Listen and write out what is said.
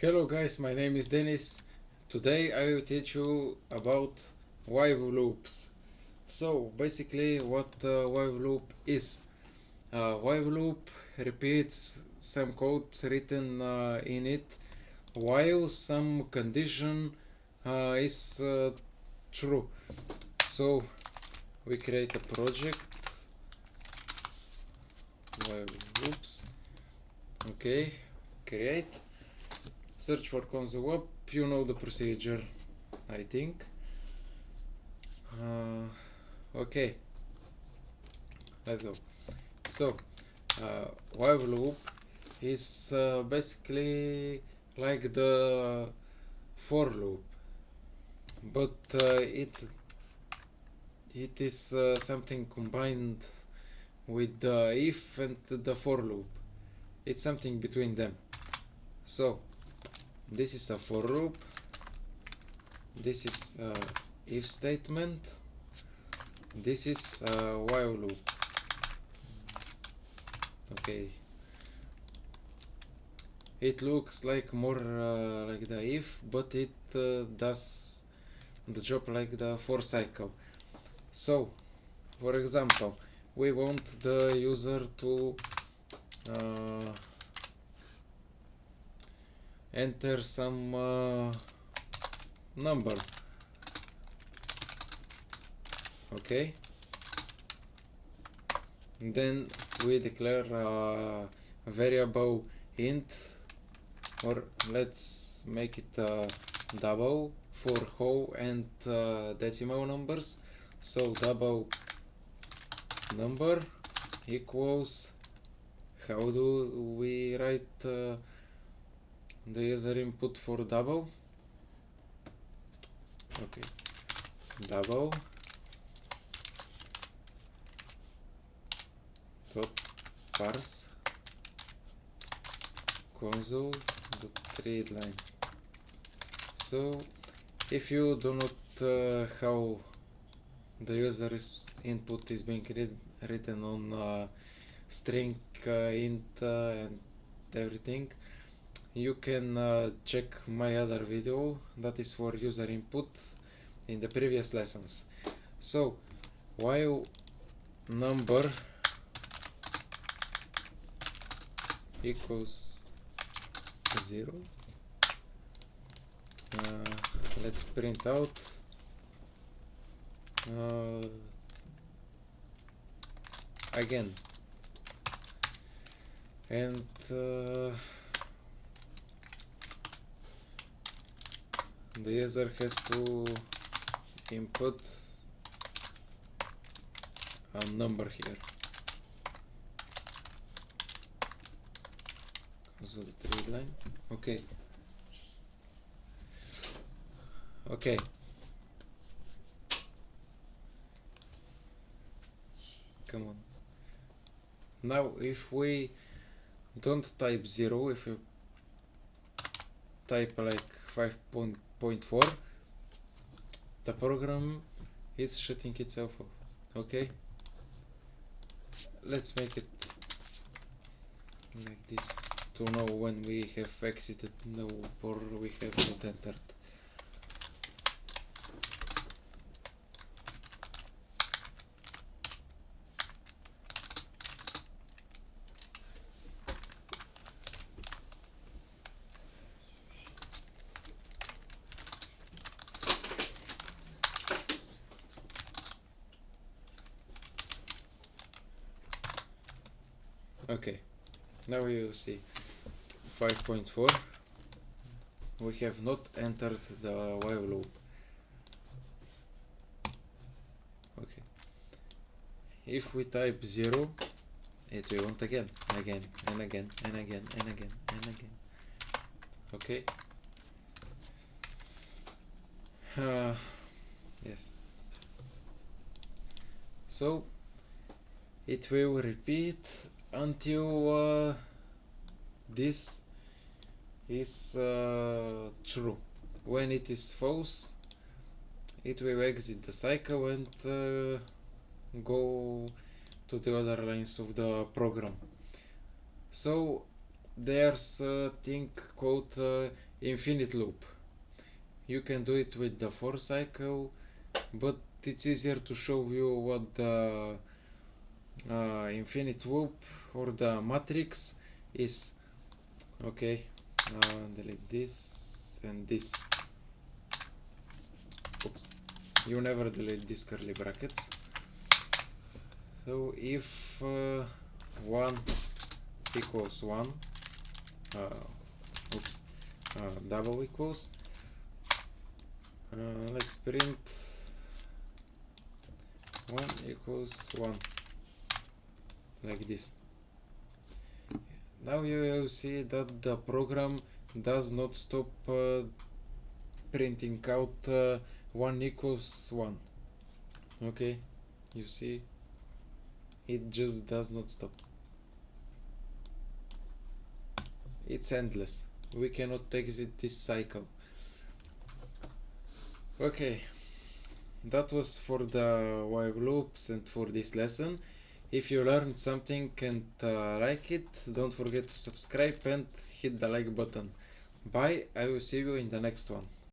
Hello guys, my name is Denis. Today I will teach you about while loops. So basically what while loop is. While loop repeats some code written in it while some condition is true. So we create a project while loops. Okay, create. Search for console web, you know the procedure, I think. Okay, let's go. So, while loop is basically like the for loop, but it is something combined with the if and the for loop. It's something between them. So, this is a for loop, this is if statement, this is a while loop. Okay, it looks like more like the if, but it does the job like the for cycle. So for example, we want the user to enter some number. Okay, and then we declare a variable int, or let's make it double for whole and decimal numbers. So double number equals, how do we write the user input for double? Okay, double dot parse console dot readline. So if you do not how the user's input is being written on string int and everything, you can check my other video that is for user input in the previous lessons. So while number equals 0, let's print out again, and the user has to input a number here. So the read line. Okay. Okay. Come on. Now if we don't type 0, if you type like 5.4, the program is shutting itself off. Okay, let's make it like this to know when we have exited or we have not entered. Okay, now you see 5.4, we have not entered the while loop. Okay, if we type 0, it will want again and again and again and again and again and again. Okay, yes, so it will repeat until this is true. When it is false, it will exit the cycle and go to the other lines of the program. So there's a thing called infinite loop. You can do it with the for cycle, but it's easier to show you what the infinite loop or the matrix is. Okay, delete this and this. Oops, you never delete these curly brackets. So if 1 equals 1, double equals, let's print 1 equals 1, like this. Now you will see that the program does not stop printing out 1 equals 1. Okay, you see, it just does not stop. It's endless. We cannot exit this cycle. Okay, that was for the while loops and for this lesson. If you learned something and like it, don't forget to subscribe and hit the like button. Bye, I will see you in the next one.